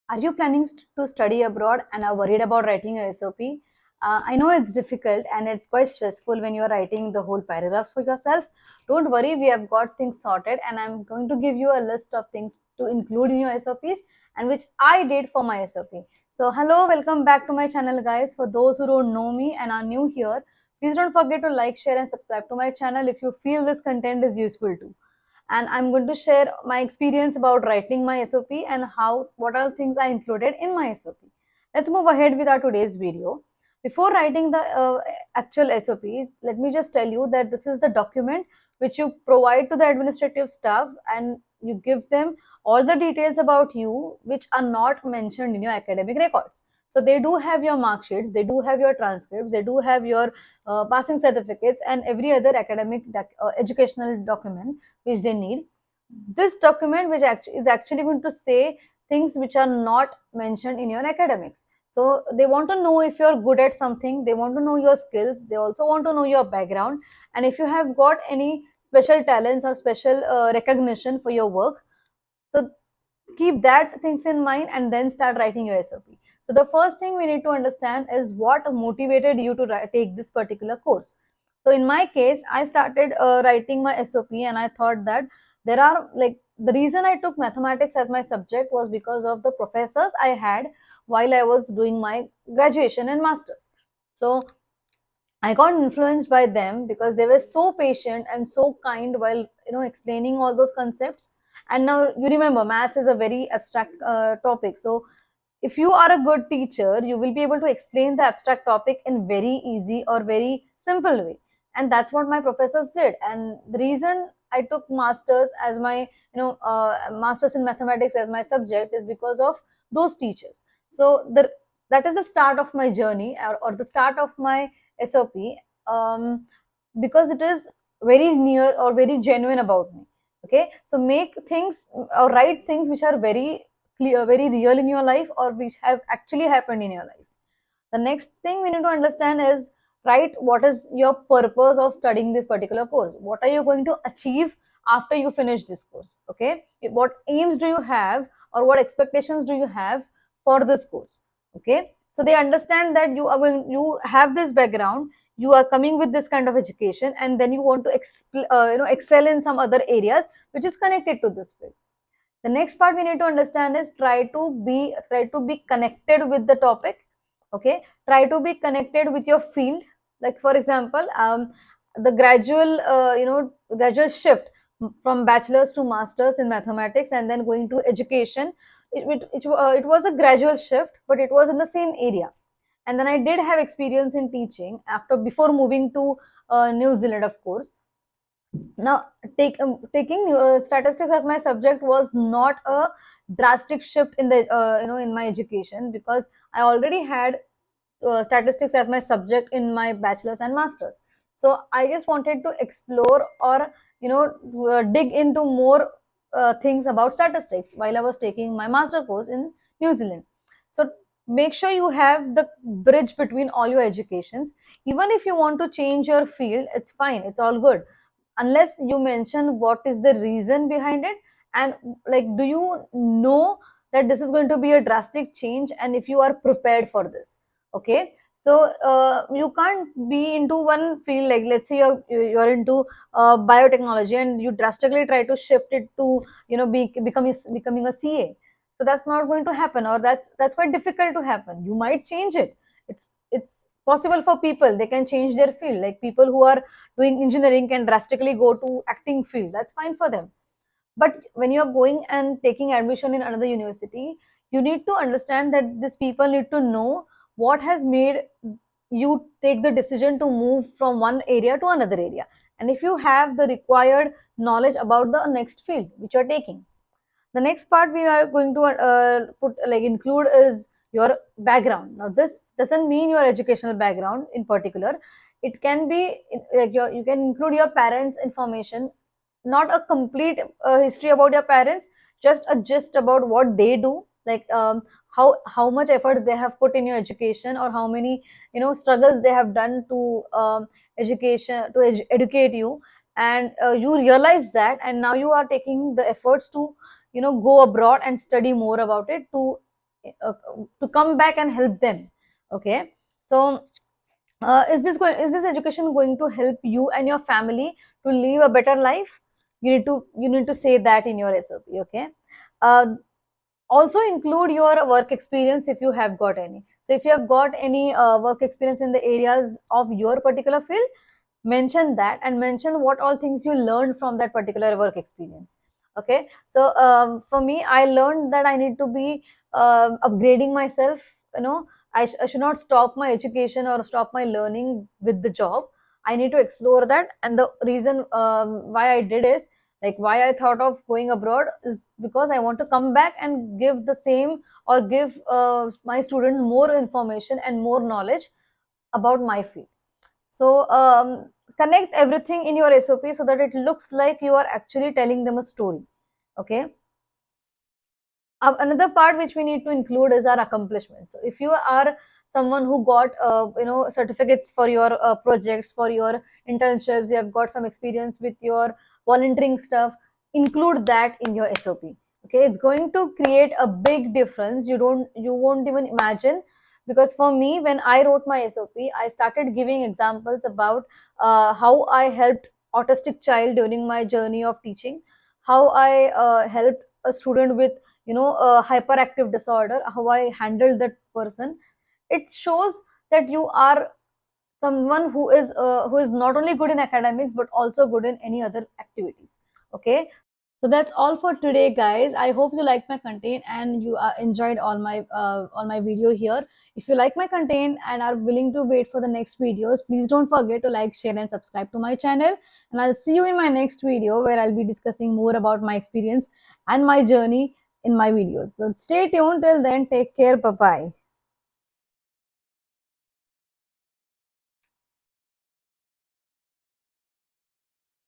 Are you planning to study abroad and are worried about writing a SOP? I know it's difficult and it's quite stressful when you're writing the whole paragraphs for yourself. Don't worry, we have got things sorted, and I'm going to give you a list of things to include in your SOPs and which I did for my SOP. So, hello, welcome back to my channel, guys. For those who don't know me and are new here, please don't forget to like, share, and subscribe to my channel if you feel this content is useful too. And I'm going to share my experience about writing my SOP and how what are things I included in my SOP. Let's move ahead with our today's video. Before writing the actual SOP, let me just tell you that this is the document which you provide to the administrative staff, and you give them all the details about you which are not mentioned in your academic records. So they do have your mark sheets, they do have your transcripts, they do have your passing certificates and every other academic educational document which they need. This document which is actually going to say things which are not mentioned in your academics. So they want to know if you're good at something, they want to know your skills, they also want to know your background, and if you have got any special talents or special recognition for your work. So keep that things in mind and then start writing your SOP. So the first thing we need to understand is what motivated you to take this particular course. So in my case, I started writing my SOP and I thought that there are like the reason I took mathematics as my subject was because of the professors I had while I was doing my graduation and masters. So I got influenced by them because they were so patient and so kind while explaining all those concepts. And now you remember, maths is a very abstract topic. So if you are a good teacher, you will be able to explain the abstract topic in very easy or very simple way. And that's what my professors did. And the reason I took masters as my masters in mathematics as my subject is because of those teachers. So that is the start of my journey, or the start of my SOP, because it is very near or very genuine about me. Okay, so make things or write things which are very clear, very real in your life, or which have actually happened in your life. The next thing we need to understand is, right, what is your purpose of studying this particular course? What are you going to achieve after you finish this course? Okay, what aims do you have, or what expectations do you have for this course? Okay, so they understand that you have this background, you are coming with this kind of education, and then you want to excel in some other areas which is connected to this field. The next part we need to understand is try to be connected with the topic. Okay, try to be connected with your field. Like for example, the gradual shift from bachelor's to master's in mathematics and then going to education, it was a gradual shift, but it was in the same area. And then I did have experience in teaching after before moving to New Zealand, of course. Now, taking statistics as my subject was not a drastic shift in the in my education, because I already had statistics as my subject in my bachelor's and master's. So I just wanted to explore, or dig into more things about statistics while I was taking my master course in New Zealand. So make sure you have the bridge between all your educations. Even if you want to change your field, it's fine, it's all good, unless you mention what is the reason behind it, and like, do you know that this is going to be a drastic change, and if you are prepared for this. Okay, so you can't be into one field, like let's say you're into biotechnology and you drastically try to shift it to becoming a CA. So that's not going to happen, or that's quite difficult to happen. You might change it. It's possible for people, they can change their field, like people who are doing engineering can drastically go to acting field, that's fine for them. But when you're going and taking admission in another university, you need to understand that these people need to know what has made you take the decision to move from one area to another area, and if you have the required knowledge about the next field which you're taking. The next part we are going to include is your background. Now this doesn't mean your educational background in particular. It can be you can include your parents information, not a complete history about your parents, just a gist about what they do, like how much effort they have put in your education, or how many struggles they have done to education to educate you. And you realize that, and now you are taking the efforts to go abroad and study more about it, to to come back and help them. Okay, so is this education going to help you and your family to live a better life? You need to say that in your SOP. Okay, uh, also include your work experience if you have got any. So if you have got any work experience in the areas of your particular field, mention that and mention what all things you learned from that particular work experience. Okay, so for me, I learned that I need to be upgrading myself. I should not stop my education or stop my learning with the job. I need to explore that, and the reason why I did is, like, why I thought of going abroad is because I want to come back and give the same, or give my students more information and more knowledge about my field. So connect everything in your SOP so that it looks like you are actually telling them a story. Okay. Another part which we need to include is our accomplishments. So if you are someone who got certificates for your projects, for your internships, you have got some experience with your volunteering stuff, include that in your SOP. Okay, it's going to create a big difference. You won't even imagine, because for me, when I wrote my SOP, I started giving examples about how I helped autistic child during my journey of teaching, how I helped a student with a hyperactive disorder, how I handled that person. It shows that you are someone who is not only good in academics but also good in any other activities. Okay, so that's all for today, guys. I hope you liked my content and you enjoyed all my video here. If you like my content and are willing to wait for the next videos, please don't forget to like, share, and subscribe to my channel. And I'll see you in my next video, where I'll be discussing more about my experience and my journey in my videos. So stay tuned till then. Take care. Bye bye.